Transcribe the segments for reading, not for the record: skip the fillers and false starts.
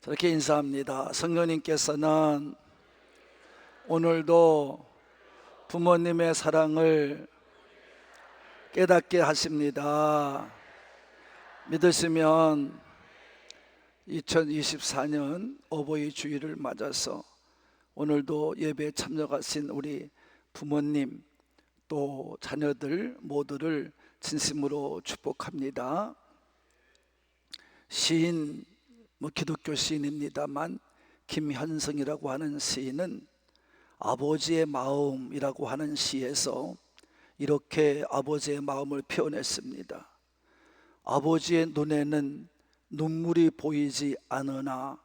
저렇게 인사합니다. 성령님께서는 오늘도 부모님의 사랑을 깨닫게 하십니다. 믿으시면 2024년 어버이 주일을 맞아서 오늘도 예배에 참여하신 우리 부모님 또 자녀들 모두를 진심으로 축복합니다. 시인, 기독교 시인입니다만 김현성이라고 하는 시인은 아버지의 마음이라고 하는 시에서 이렇게 아버지의 마음을 표현했습니다. 아버지의 눈에는 눈물이 보이지 않으나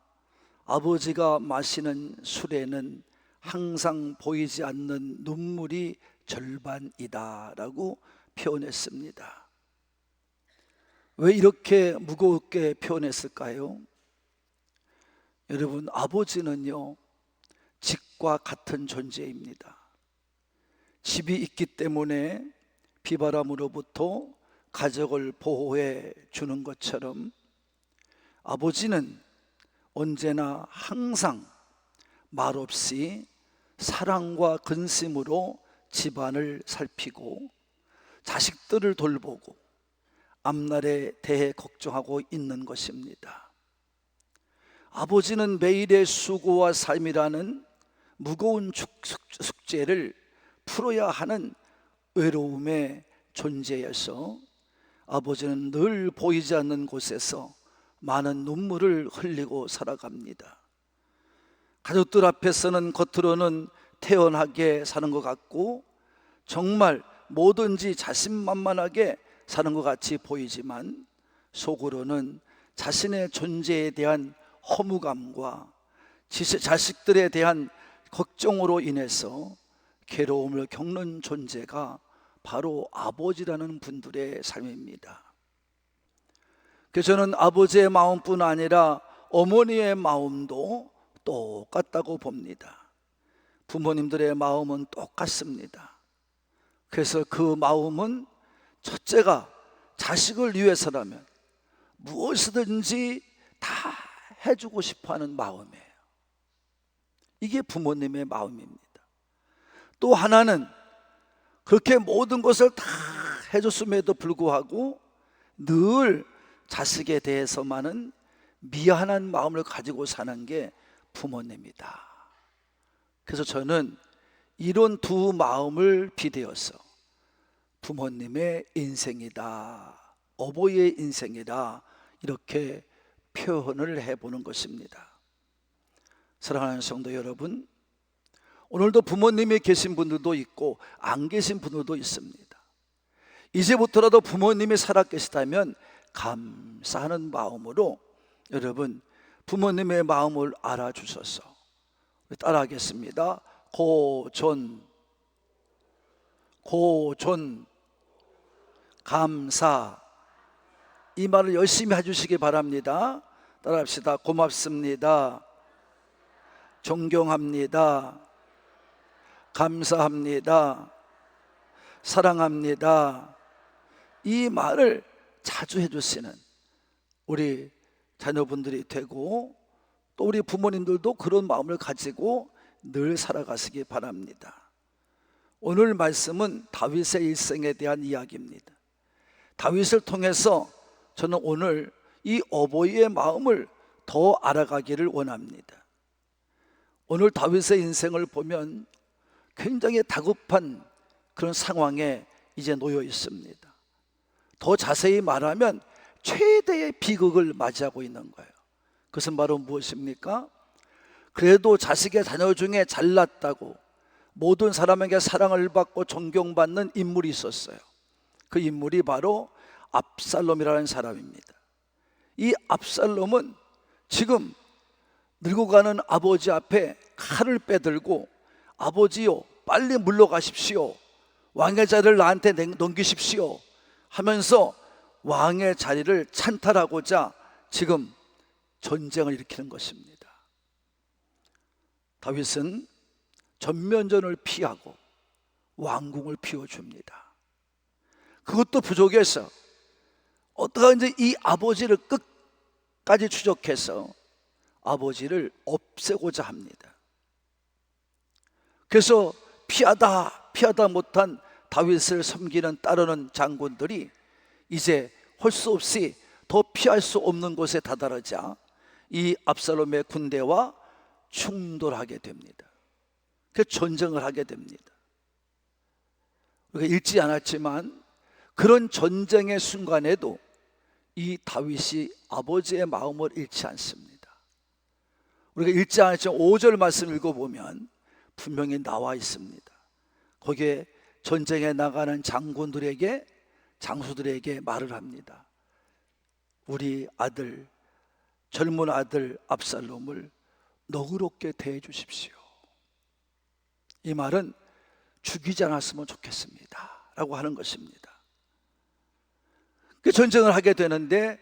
아버지가 마시는 술에는 항상 보이지 않는 눈물이 절반이다 라고 표현했습니다. 왜 이렇게 무겁게 표현했을까요? 여러분, 아버지는요 집과 같은 존재입니다. 집이 있기 때문에 비바람으로부터 가족을 보호해 주는 것처럼 아버지는 언제나 항상 말없이 사랑과 근심으로 집안을 살피고 자식들을 돌보고 앞날에 대해 걱정하고 있는 것입니다. 아버지는 매일의 수고와 삶이라는 무거운 숙제를 풀어야 하는 외로움의 존재여서 아버지는 늘 보이지 않는 곳에서 많은 눈물을 흘리고 살아갑니다. 가족들 앞에서는 겉으로는 태연하게 사는 것 같고 정말 뭐든지 자신만만하게 사는 것 같이 보이지만 속으로는 자신의 존재에 대한 허무감과 자식들에 대한 걱정으로 인해서 괴로움을 겪는 존재가 바로 아버지라는 분들의 삶입니다. 그래서 저는 아버지의 마음뿐 아니라 어머니의 마음도 똑같다고 봅니다. 부모님들의 마음은 똑같습니다. 그래서 그 마음은 첫째가 자식을 위해서라면 무엇이든지 다 해주고 싶어하는 마음이에요. 이게 부모님의 마음입니다. 또 하나는 그렇게 모든 것을 다 해줬음에도 불구하고 늘 자식에 대해서만은 미안한 마음을 가지고 사는 게 부모님이다. 그래서 저는 이런 두 마음을 비대어서 부모님의 인생이다, 어버이의 인생이다 이렇게 표현을 해보는 것입니다. 사랑하는 성도 여러분, 오늘도 부모님이 계신 분들도 있고 안 계신 분들도 있습니다. 이제부터라도 부모님이 살아계시다면 감사하는 마음으로 여러분 부모님의 마음을 알아주셔서 따라하겠습니다. 고존 감사, 이 말을 열심히 해주시기 바랍니다. 따라합시다. 고맙습니다. 존경합니다. 감사합니다. 사랑합니다. 이 말을 자주 해주시는 우리 자녀분들이 되고 또 우리 부모님들도 그런 마음을 가지고 늘 살아가시기 바랍니다. 오늘 말씀은 다윗의 일생에 대한 이야기입니다. 다윗을 통해서 저는 오늘 이 어버이의 마음을 더 알아가기를 원합니다. 오늘 다윗의 인생을 보면 굉장히 다급한 그런 상황에 이제 놓여 있습니다. 더 자세히 말하면 최대의 비극을 맞이하고 있는 거예요. 그것은 바로 무엇입니까? 그래도 자식의 자녀 중에 잘났다고 모든 사람에게 사랑을 받고 존경받는 인물이 있었어요. 그 인물이 바로 압살롬이라는 사람입니다. 이 압살롬은 지금 늙어가는 아버지 앞에 칼을 빼들고 아버지요 빨리 물러가십시오, 왕의 자리를 나한테 넘기십시오 하면서 왕의 자리를 찬탈하고자 지금 전쟁을 일으키는 것입니다. 다윗은 전면전을 피하고 왕궁을 비워줍니다. 그것도 부족해서 어떠한지 이 아버지를 끝까지 추적해서 아버지를 없애고자 합니다. 그래서 피하다 못한 다윗을 섬기는 따르는 장군들이 이제 할 수 없이 더 피할 수 없는 곳에 다다르자 이 압살롬의 군대와 충돌하게 됩니다. 그 전쟁을 하게 됩니다. 우리가 읽지 않았지만 그런 전쟁의 순간에도 이 다윗이 아버지의 마음을 잃지 않습니다. 우리가 읽지 않았지만 5절 말씀 읽어보면 분명히 나와 있습니다. 거기에 전쟁에 나가는 장군들에게, 장수들에게 말을 합니다. 우리 아들, 젊은 아들 압살롬을 너그럽게 대해 주십시오. 이 말은 죽이지 않았으면 좋겠습니다 라고 하는 것입니다. 그 전쟁을 하게 되는데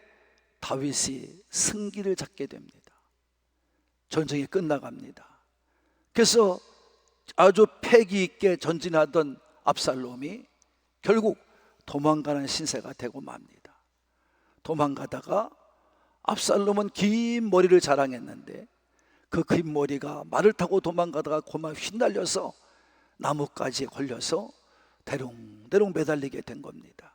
다윗이 승기를 잡게 됩니다. 전쟁이 끝나갑니다. 그래서 아주 패기 있게 전진하던 압살롬이 결국 도망가는 신세가 되고 맙니다. 도망가다가 압살롬은 긴 머리를 자랑했는데 그 긴 머리가 말을 타고 도망가다가 고마 휘날려서 나뭇가지에 걸려서 대롱대롱 매달리게 된 겁니다.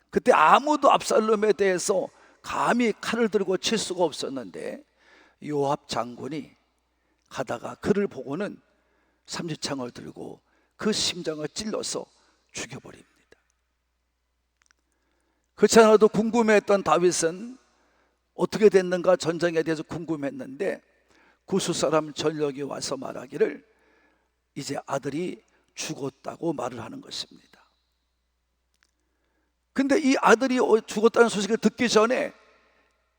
그때 아무도 압살롬에 대해서 감히 칼을 들고 칠 수가 없었는데 요압 장군이 가다가 그를 보고는 삼지창을 들고 그 심장을 찔러서 죽여버립니다. 그렇지 않아도 궁금해했던 다윗은 어떻게 됐는가 전쟁에 대해서 궁금했는데 구스 사람 전력이 와서 말하기를 이제 아들이 죽었다고 말을 하는 것입니다. 근데 이 아들이 죽었다는 소식을 듣기 전에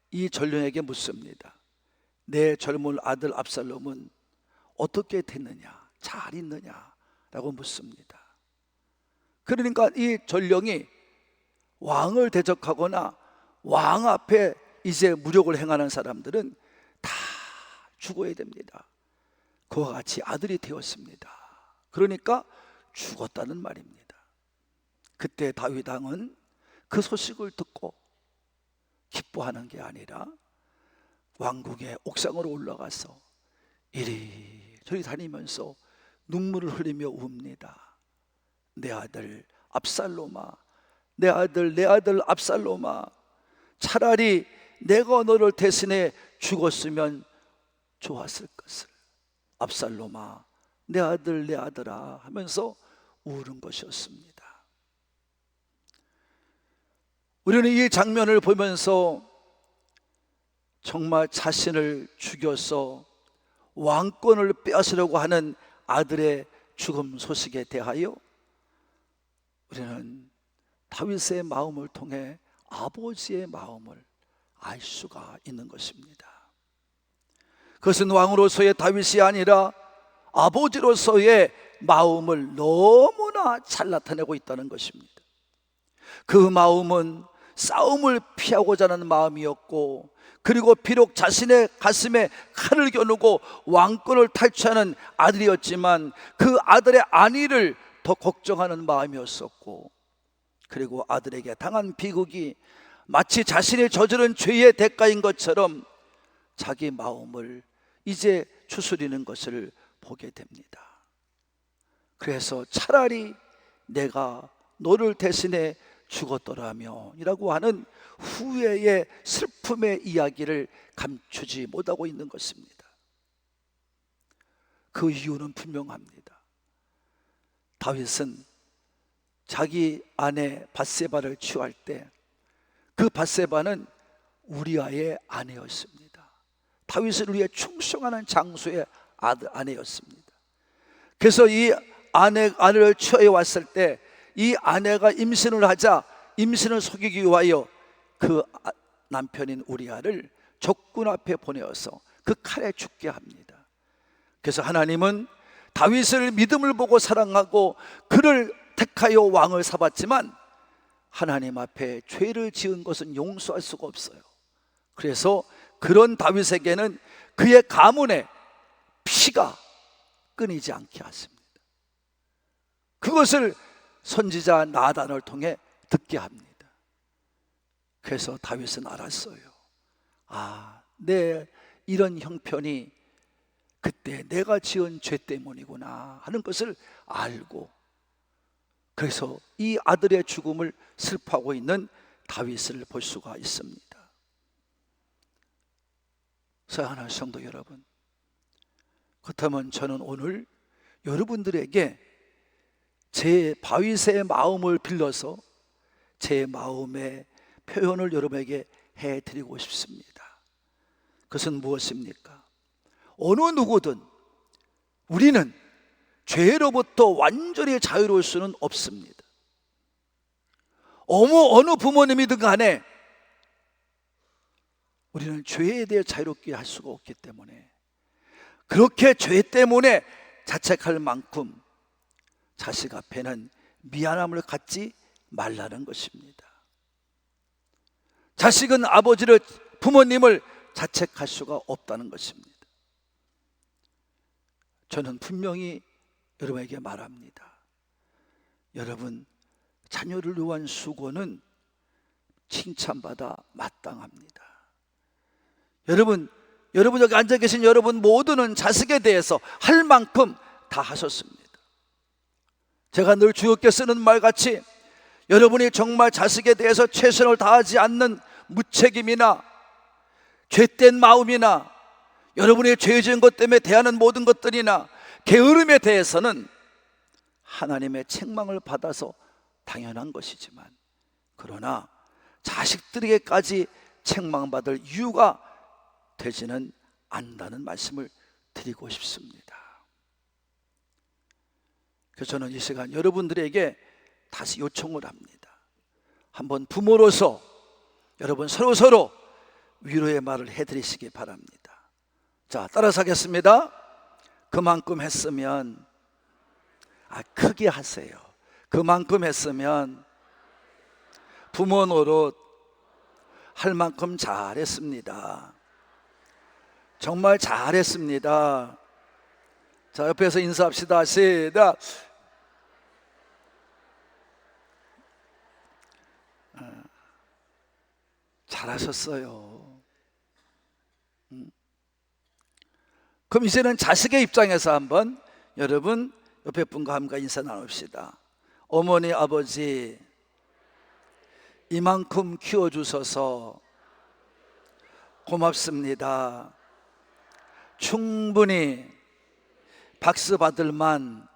이 전령에게 묻습니다. 내 젊은 아들 압살롬은 어떻게 됐느냐, 잘 있느냐 라고 묻습니다. 그러니까 이 전령이 왕을 대적하거나 왕 앞에 이제 무력을 행하는 사람들은 다 죽어야 됩니다. 그와 같이 아들이 되었습니다. 그러니까 죽었다는 말입니다. 그때 다윗 왕은 그 소식을 듣고 기뻐하는 게 아니라 왕궁의 옥상으로 올라가서 이리저리 다니면서 눈물을 흘리며 웁니다. 내 아들 압살롬아, 내 아들 압살롬아, 차라리 내가 너를 대신해 죽었으면 좋았을 것을. 압살롬아, 내 아들아 하면서 우는 것이었습니다. 우리는 이 장면을 보면서 정말 자신을 죽여서 왕권을 빼앗으려고 하는 아들의 죽음 소식에 대하여 우리는 다윗의 마음을 통해 아버지의 마음을 알 수가 있는 것입니다. 그것은 왕으로서의 다윗이 아니라 아버지로서의 마음을 너무나 잘 나타내고 있다는 것입니다. 그 마음은 싸움을 피하고자 하는 마음이었고, 그리고 비록 자신의 가슴에 칼을 겨누고 왕권을 탈취하는 아들이었지만 그 아들의 안위를 더 걱정하는 마음이었었고, 그리고 아들에게 당한 비극이 마치 자신이 저지른 죄의 대가인 것처럼 자기 마음을 이제 추스리는 것을 보게 됩니다. 그래서 차라리 내가 너를 대신해 죽었더라면 이라고 하는 후회의 슬픔의 이야기를 감추지 못하고 있는 것입니다. 그 이유는 분명합니다. 다윗은 자기 아내 밧세바를 취할 때 그 밧세바는 우리아의 아내였습니다. 다윗을 위해 충성하는 장수의 아내였습니다. 그래서 이 아내를 취해 왔을 때 이 아내가 임신을 하자 임신을 속이기 위하여 그 남편인 우리아를 적군 앞에 보내어서 그 칼에 죽게 합니다. 그래서 하나님은 다윗을 믿음을 보고 사랑하고 그를 택하여 왕을 삼았지만 하나님 앞에 죄를 지은 것은 용서할 수가 없어요. 그래서 그런 다윗에게는 그의 가문에 피가 끊이지 않게 하십니다. 그것을 선지자 나단을 통해 듣게 합니다. 그래서 다윗은 알았어요. 내 이런 형편이 그때 내가 지은 죄 때문이구나 하는 것을 알고, 그래서 이 아들의 죽음을 슬퍼하고 있는 다윗을 볼 수가 있습니다. 사랑하는 성도 여러분, 그렇다면 저는 오늘 여러분들에게 제 다윗의 마음을 빌려서 제 마음의 표현을 여러분에게 해드리고 싶습니다. 그것은 무엇입니까? 어느 누구든 우리는 죄로부터 완전히 자유로울 수는 없습니다. 어느 부모님이든 간에 우리는 죄에 대해 자유롭게 할 수가 없기 때문에, 그렇게 죄 때문에 자책할 만큼 자식 앞에는 미안함을 갖지 말라는 것입니다. 자식은 부모님을 자책할 수가 없다는 것입니다. 저는 분명히 여러분에게 말합니다. 여러분, 자녀를 위한 수고는 칭찬받아 마땅합니다. 여러분 여기 앉아 계신 여러분 모두는 자식에 대해서 할 만큼 다 하셨습니다. 제가 늘 주역께 쓰는 말같이 여러분이 정말 자식에 대해서 최선을 다하지 않는 무책임이나 죄된 마음이나 여러분이 죄 지은 것 때문에 대하는 모든 것들이나 게으름에 대해서는 하나님의 책망을 받아서 당연한 것이지만, 그러나 자식들에게까지 책망받을 이유가 되지는 않는다는 말씀을 드리고 싶습니다. 그래서 저는 이 시간 여러분들에게 다시 요청을 합니다. 한번 부모로서 여러분 서로 위로의 말을 해드리시기 바랍니다. 자, 따라서 하겠습니다. 그만큼 했으면, 크게 하세요. 그만큼 했으면 부모 노릇 할 만큼 잘했습니다. 정말 잘했습니다. 자, 옆에서 인사합시다. 시작. 잘하셨어요. 그럼 이제는 자식의 입장에서 한번 여러분 옆에 분과 함께 인사 나눕시다. 어머니, 아버지, 이만큼 키워주셔서 고맙습니다. 충분히 박수 받을 만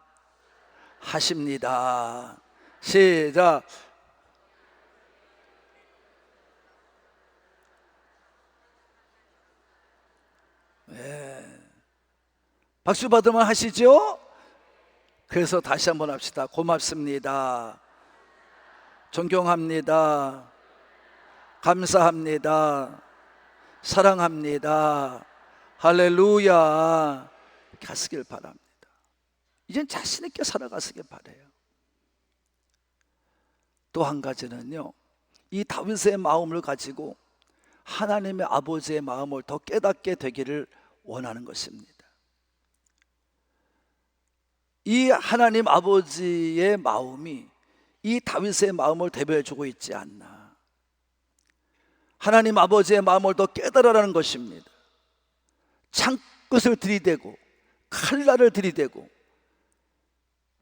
하십니다. 시작. 박수 받을 만 하시죠? 그래서 다시 한번 합시다. 고맙습니다. 존경합니다. 감사합니다. 사랑합니다. 할렐루야. 이렇게 하시길 바랍니다. 이젠 자신 있게 살아가시길 바라요. 또 한 가지는요, 이 다윗의 마음을 가지고 하나님의 아버지의 마음을 더 깨닫게 되기를 원하는 것입니다. 이 하나님 아버지의 마음이 이 다윗의 마음을 대변해주고 있지 않나. 하나님 아버지의 마음을 더 깨달으라는 것입니다. 창끝을 들이대고 칼날을 들이대고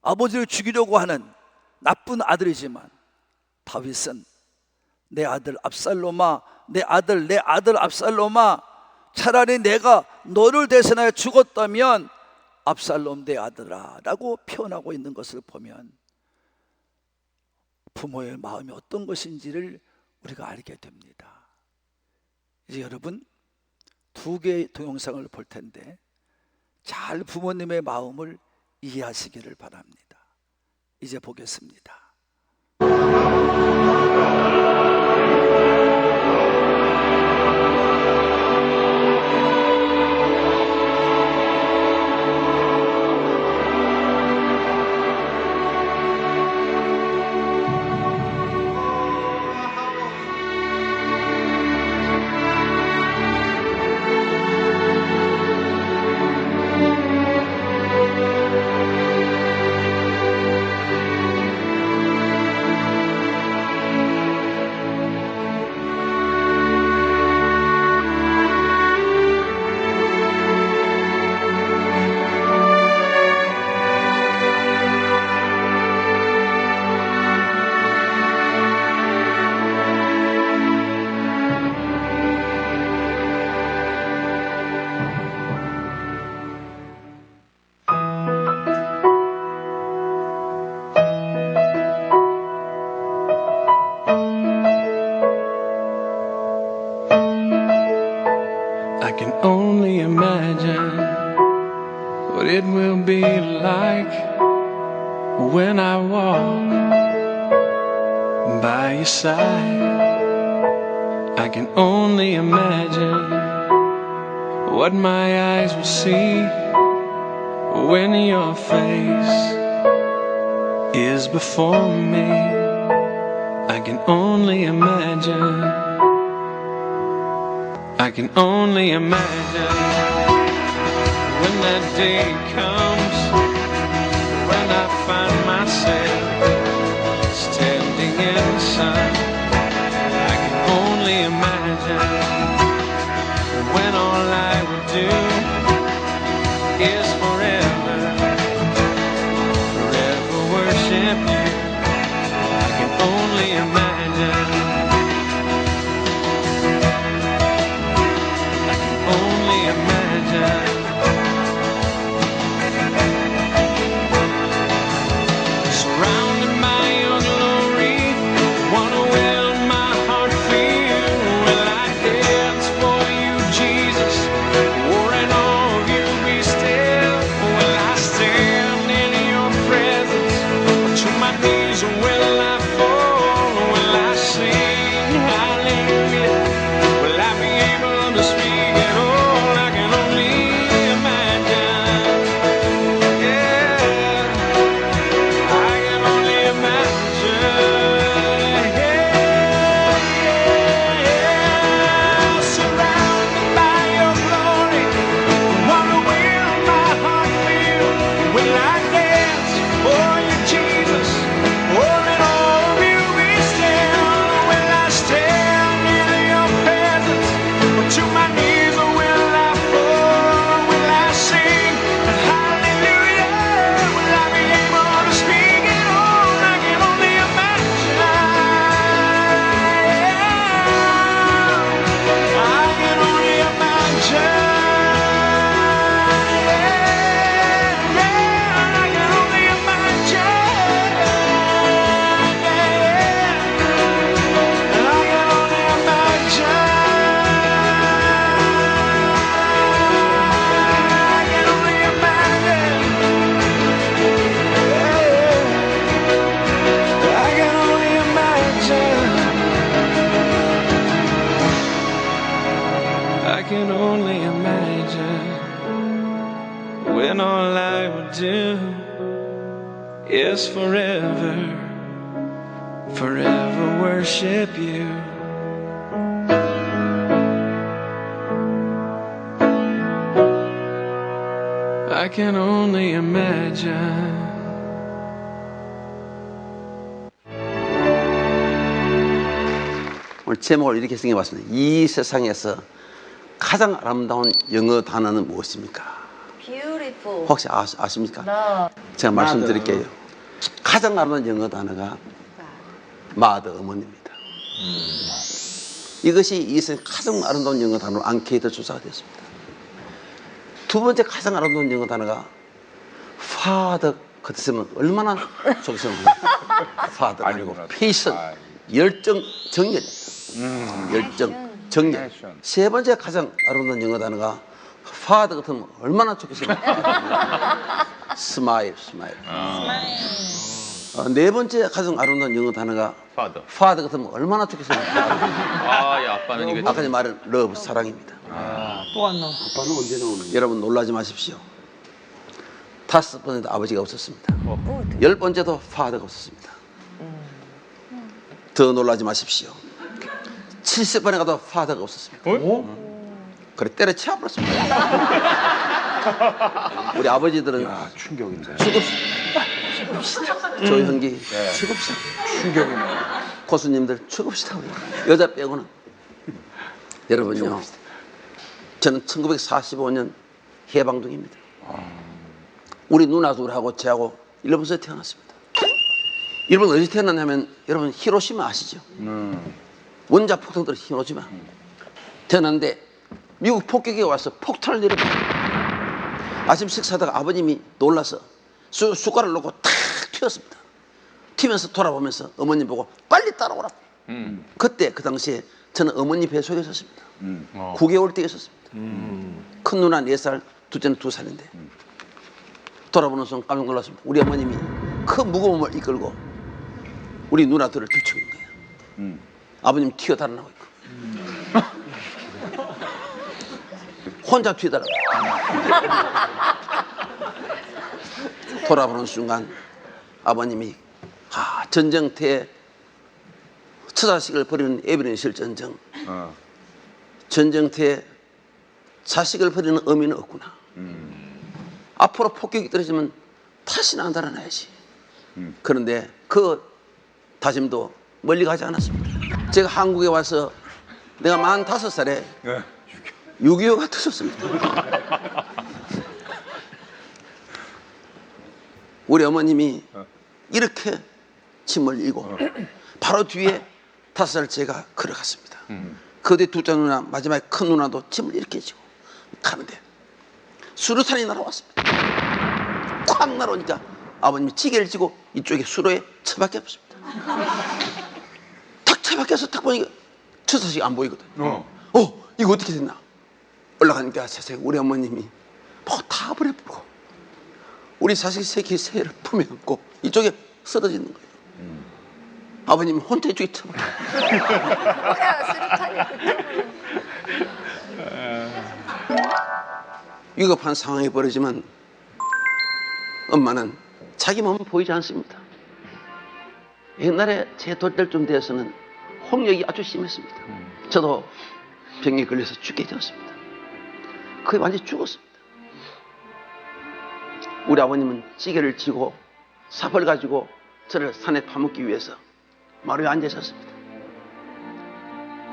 아버지를 죽이려고 하는 나쁜 아들이지만, 다윗은 내 아들 압살롬아, 내 아들 압살롬아, 차라리 내가 너를 대신하여 죽었다면 압살롬 내 아들아 라고 표현하고 있는 것을 보면 부모의 마음이 어떤 것인지를 우리가 알게 됩니다. 이제 여러분 두 개의 동영상을 볼 텐데 잘 부모님의 마음을 이해하시기를 바랍니다. 이제 보겠습니다. what it will be like when I walk by your side. I can only imagine what my eyes will see when your face is before me. I can only imagine. I can only imagine when that day comes, when I find myself standing in the sun. I can only imagine when all I would do is forever, forever worship you. I can only imagine. I can only imagine. Surrounded by your glory, wanna will my heart feel. Will I dance for you, Jesus? Or in all of you be still? Will I stand in your presence? Or to my knees will I fall? Will I sing hallelujah? Will I be able to speak at all? I can only imagine. Yeah, I can only imagine. Yeah, surrounded by your glory, what will my heart feel? Will I dance for you, Jesus? Or in all of you be still? Will I stand in your presence? Or to my knees will I fall? Will I sing hallelujah? Will I be able to speak at all? I can only imagine. I can only imagine. I can only imagine. I can only imagine. I can only imagine. I can only imagine. I can only imagine when all I would do is forever, forever worship you. I can only imagine. 오늘 제목을 이렇게 생각해봤습니다. 이 세상에서 가장 아름다운 영어 단어는 무엇입니까? Beautiful. 혹시 아십니까? No. 제가 말씀드릴게요. 가장 아름다운 영어 단어가 마더, 어머니입니다. 이것이 이 세상 가장 아름다운 영어 단어로 앙케이트 조사가 됐습니다. 두 번째 가장 아름다운 영어 단어가 father. 그때 쓰면 얼마나 좋겠습니까? father 아니고 patient, 열정, 정열. 열정, 정열. 세 번째 가장 아름다운 영어 단어가 father 같으면 얼마나 좋겠습니까? smile, smile. 네 번째 가장 아름다운 영어 단어가 father 같으면 얼마나 좋겠습니까? 아, 야, 아빠는 이거 아까 말한 love, 사랑입니다. 또 안 나와. 아빠는 언제 나오는? 여러분 놀라지 마십시오. 5번에도 아버지가 없었습니다. 10번째도 father가 없었습니다. 더 놀라지 마십시오. 70번에 가도 father가 없었습니다. 그래 때려치워버렸습니다. 우리 아버지들은 충격인데. 죽읍시다. 조형기 죽읍시다. 충격이네. 고수님들 죽읍시다. 여자 빼고는. 여러분요, 저는 1945년 해방동입니다. 우리 누나 둘하고 저하고 일본에서 태어났습니다. 일본 어디서 태어났냐면 여러분 히로시마 아시죠? 원자 폭탄들 히로시마. 태어났는데 미국 폭격이 와서 폭탄을 내려버렸어요. 아침 식사하다가 아버님이 놀라서 숟가락을 놓고 탁 튀었습니다. 튀면서 돌아보면서 어머님 보고 빨리 따라오라. 그때 그 당시에 저는 어머니 배 속에 있었습니다. 9개월 때 있었습니다. 큰 누나 4살, 둘째는 2살인데 돌아보는 순간 깜짝 놀랐습니다. 우리 어머님이 큰 무거움을 이끌고 우리 누나들을 들치는 거예요. 아버님 튀어 달아나고 있고 혼자 튀어 달아나고 돌아보는 순간 아버님이 전쟁터에 처자식을 버리는 에베네셀 전쟁터에 자식을 버리는 의미는 없구나. 앞으로 폭격이 떨어지면 다시는 안 달아나야지. 그런데 그 다짐도 멀리 가지 않았습니다. 제가 한국에 와서 내가 45살에 6.25가 터졌습니다. 우리 어머님이 이렇게 짐을 지고 바로 뒤에 5살 제가 걸어갔습니다. 그 뒤에 둘째 누나, 마지막에 큰 누나도 짐을 이렇게 지고 가는데 수류탄이 날아왔습니다. 콱 날아오니까 아버님이 지게를 지고 이쪽에 수로에 처박혀 없습니다. 탁 처박혀서 탁 보니까 처자식이 안 보이거든. 이거 어떻게 됐나? 올라가니까 세상에 우리 어머님이 뭐 다 버려버리고 우리 자식 새끼 새를 품에 안고 이쪽에 쓰러지는 거예요. 아버님은 혼자 이쪽에 처박혀. 위급한 상황이 벌어지면 엄마는 자기 몸은 보이지 않습니다. 옛날에 제 돌때쯤 되어서는 홍역이 아주 심했습니다. 저도 병에 걸려서 죽게 되었습니다. 거의 완전히 죽었습니다. 우리 아버님은 찌개를 쥐고 삽을 가지고 저를 산에 파묻기 위해서 마루에 앉아 있었습니다.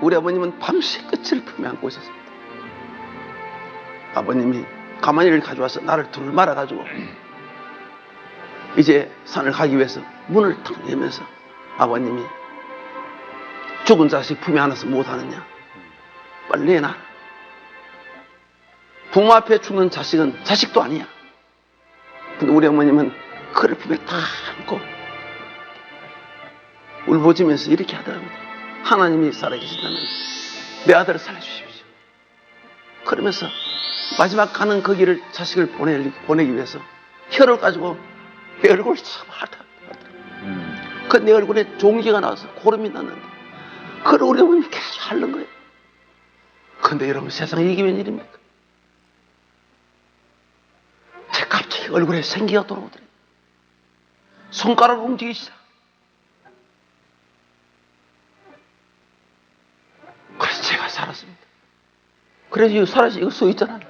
우리 아버님은 밤새 끝을 품에 안고 있었습니다. 아버님이 가마니를 가져와서 나를 둘 말아가지고 이제 산을 가기 위해서 문을 탁 열면서 아버님이 죽은 자식 품에 안아서 못하느냐, 빨리 내놔. 부모 앞에 죽는 자식은 자식도 아니야. 근데 우리 어머님은 그를 품에 탁 안고 울부짖으면서 이렇게 하더랍니다. 하나님이 살아계신다면 내 아들을 살려주십시오. 그러면서 마지막 가는 그 길을 자식을 보내기 위해서 혀를 가지고 내 얼굴을 참 하다. 그 내 얼굴에 종기가 나와서 고름이 났는데 그걸 우리 어머님이 계속 하는 거예요. 근데 여러분, 세상에 이게 웬일입니까? 제 갑자기 얼굴에 생기가 돌아오더래요. 손가락을 움직이기 시작. 그래서 제가 살았습니다. 그래서 이거 살아서 이거 써 있잖아요.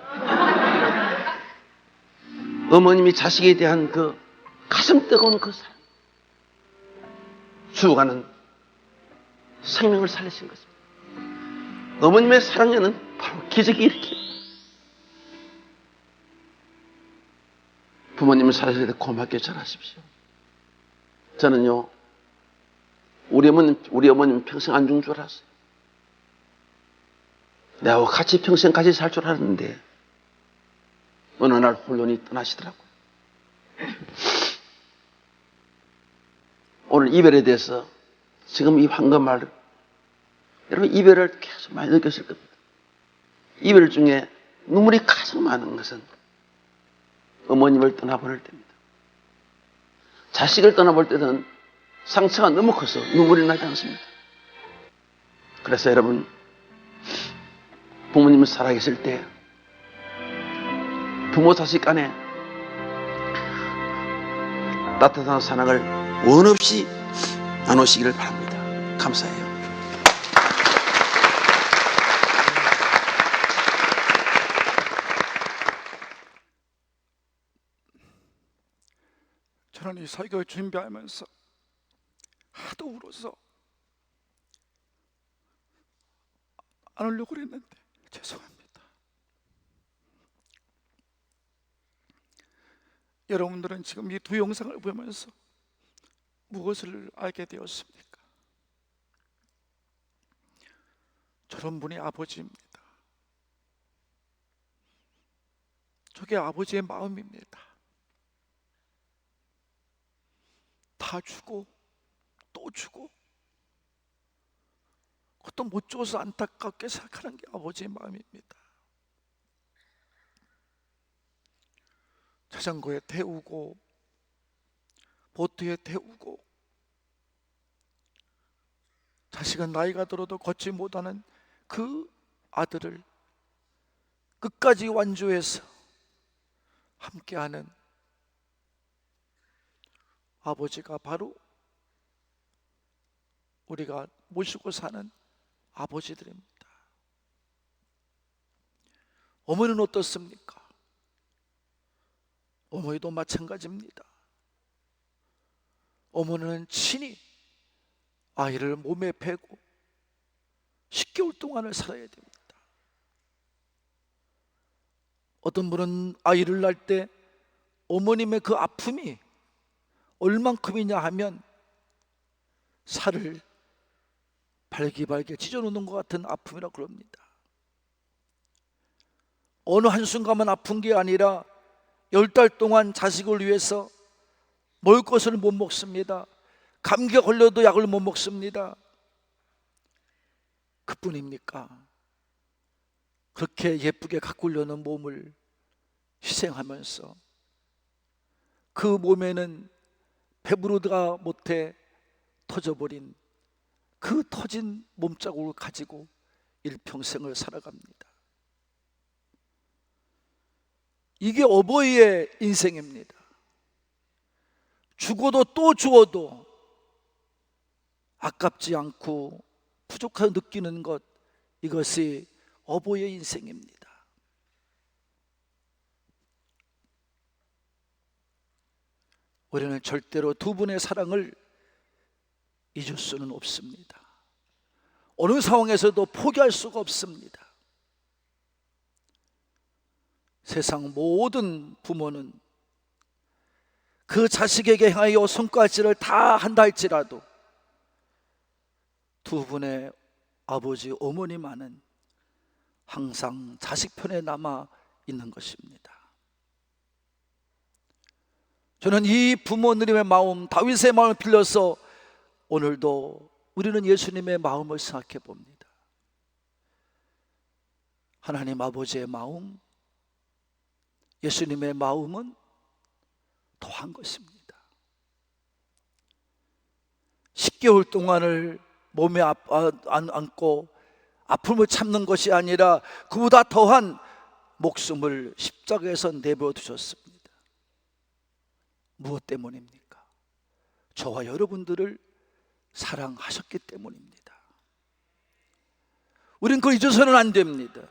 어머님이 자식에 대한 그 가슴 뜨거운 그 사랑, 수호가는 생명을 살리신 것입니다. 어머님의 사랑에는 바로 기적이 일으켜요. 부모님을 살리실 때 고맙게 전하십시오. 저는요, 우리 어머님 평생 안 죽는 줄 알았어요. 내하고 같이 평생 같이 살 줄 알았는데 어느 날 홀론이 떠나시더라고요. 오늘 이별에 대해서 지금 이 황금말, 여러분 이별을 계속 많이 느꼈을 겁니다. 이별 중에 눈물이 가장 많은 것은 어머님을 떠나보낼 때입니다. 자식을 떠나볼 때는 상처가 너무 커서 눈물이 나지 않습니다. 그래서 여러분, 부모님을 살아계실 때 부모 자식 간에 따뜻한 사랑을 원 없이 나누시기를 바랍니다. 감사해요. 저는 이 설교를 준비하면서 하도 울어서 안 울려고 그랬는데 죄송합니다. 여러분들은 지금 이 두 영상을 보면서 무엇을 알게 되었습니까? 저런 분이 아버지입니다. 저게 아버지의 마음입니다. 다 주고 또 주고 그것도 못 줘서 안타깝게 생각하는 게 아버지의 마음입니다. 자전거에 태우고 보트에 태우고, 자식은 나이가 들어도 걷지 못하는 그 아들을 끝까지 완주해서 함께하는 아버지가 바로 우리가 모시고 사는 아버지들입니다. 어머니는 어떻습니까? 어머니도 마찬가지입니다. 어머니는 친히 아이를 몸에 베고 10개월 동안을 살아야 됩니다. 어떤 분은 아이를 낳을 때 어머님의 그 아픔이 얼만큼이냐 하면 살을 발기발기 찢어놓는 것 같은 아픔이라고 그럽니다. 어느 한순간만 아픈 게 아니라 10달 동안 자식을 위해서 먹을 것을 못 먹습니다. 감기가 걸려도 약을 못 먹습니다. 그뿐입니까? 그렇게 예쁘게 가꾸려는 몸을 희생하면서 그 몸에는 배부르다 못해 터져버린 그 터진 몸자국을 가지고 일평생을 살아갑니다. 이게 어버이의 인생입니다. 죽어도 또 죽어도 아깝지 않고 부족하게 느끼는 것, 이것이 어버이의 인생입니다. 우리는 절대로 두 분의 사랑을 잊을 수는 없습니다. 어느 상황에서도 포기할 수가 없습니다. 세상 모든 부모는 그 자식에게 향하여 손가락질을 다 한다 할지라도 두 분의 아버지, 어머니만은 항상 자식 편에 남아 있는 것입니다. 저는 이 부모님의 마음, 다윗의 마음을 빌려서 오늘도 우리는 예수님의 마음을 생각해 봅니다. 하나님 아버지의 마음, 예수님의 마음은 더한 것입니다. 10개월 동안을 몸에 안고 아픔을 참는 것이 아니라 그보다 더한 목숨을 십자가에서 내버려 두셨습니다. 무엇 때문입니까? 저와 여러분들을 사랑하셨기 때문입니다. 우린 그걸 잊어서는 안 됩니다.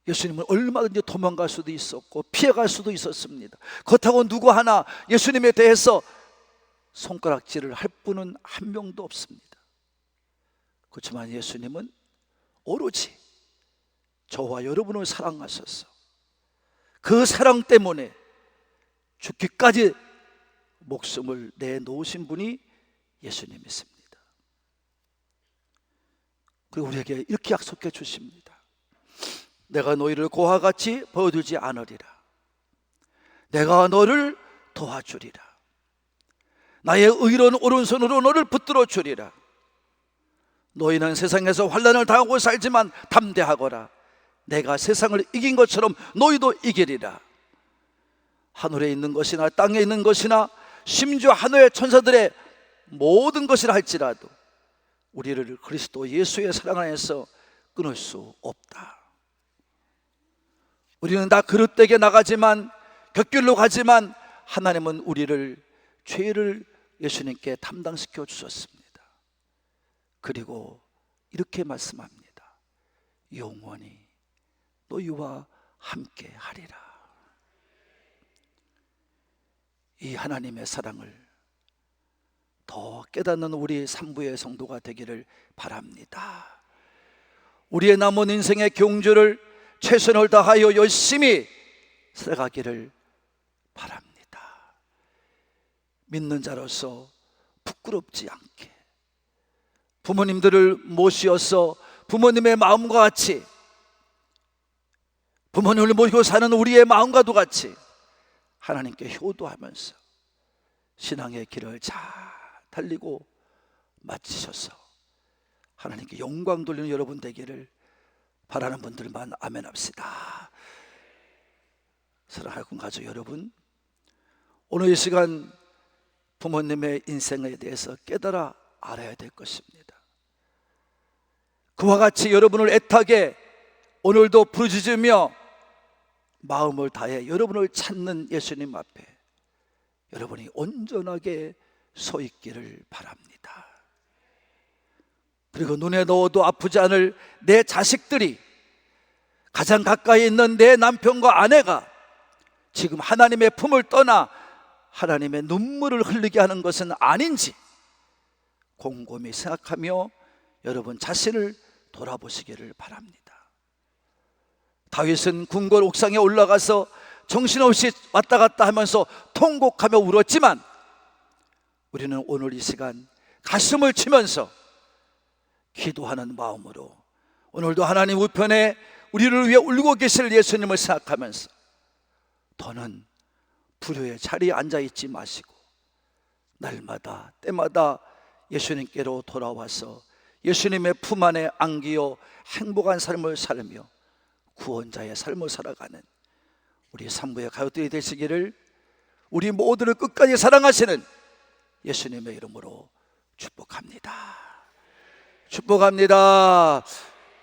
예수님은 얼마든지 도망갈 수도 있었고 피해갈 수도 있었습니다. 그렇다고 누구 하나 예수님에 대해서 손가락질을 할 분은 한 명도 없습니다. 그렇지만 예수님은 오로지 저와 여러분을 사랑하셔서 그 사랑 때문에 죽기까지 목숨을 내놓으신 분이 예수님이십니다. 그리고 우리에게 이렇게 약속해 주십니다. 내가 너희를 고와 같이 버려두지 않으리라. 내가 너를 도와주리라. 나의 의로운 오른손으로 너를 붙들어 주리라. 너희는 세상에서 환난을 당하고 살지만 담대하거라. 내가 세상을 이긴 것처럼 너희도 이기리라. 하늘에 있는 것이나 땅에 있는 것이나 심지어 하늘의 천사들의 모든 것이라 할지라도 우리를 그리스도 예수의 사랑 안에서 끊을 수 없다. 우리는 다 그릇되게 나가지만, 곁길로 가지만 하나님은 우리를, 죄를 예수님께 담당시켜 주셨습니다. 그리고 이렇게 말씀합니다. 영원히 너희와 함께 하리라. 이 하나님의 사랑을 더 깨닫는 우리 산부의 성도가 되기를 바랍니다. 우리의 남은 인생의 경주를 최선을 다하여 열심히 살아가기를 바랍니다. 믿는 자로서 부끄럽지 않게 부모님들을 모시어서 부모님의 마음과 같이, 부모님을 모시고 사는 우리의 마음과도 같이 하나님께 효도하면서 신앙의 길을 잘 달리고 마치셔서 하나님께 영광 돌리는 여러분 되기를 바라는 분들만 아멘 합시다. 사랑하는 가족 여러분, 오늘 이 시간 부모님의 인생에 대해서 깨달아 알아야 될 것입니다. 그와 같이 여러분을 애타게 오늘도 부르짖으며 마음을 다해 여러분을 찾는 예수님 앞에 여러분이 온전하게 서 있기를 바랍니다. 그리고 눈에 넣어도 아프지 않을 내 자식들이, 가장 가까이 있는 내 남편과 아내가 지금 하나님의 품을 떠나 하나님의 눈물을 흘리게 하는 것은 아닌지 곰곰이 생각하며 여러분 자신을 돌아보시기를 바랍니다. 다윗은 궁궐 옥상에 올라가서 정신없이 왔다 갔다 하면서 통곡하며 울었지만, 우리는 오늘 이 시간 가슴을 치면서 기도하는 마음으로 오늘도 하나님 우편에 우리를 위해 울고 계실 예수님을 생각하면서 더는 불효의 자리에 앉아있지 마시고 날마다 때마다 예수님께로 돌아와서 예수님의 품 안에 안기어 행복한 삶을 살며 구원자의 삶을 살아가는 우리 산부의 가족들이 되시기를 우리 모두를 끝까지 사랑하시는 예수님의 이름으로 축복합니다. 축복합니다.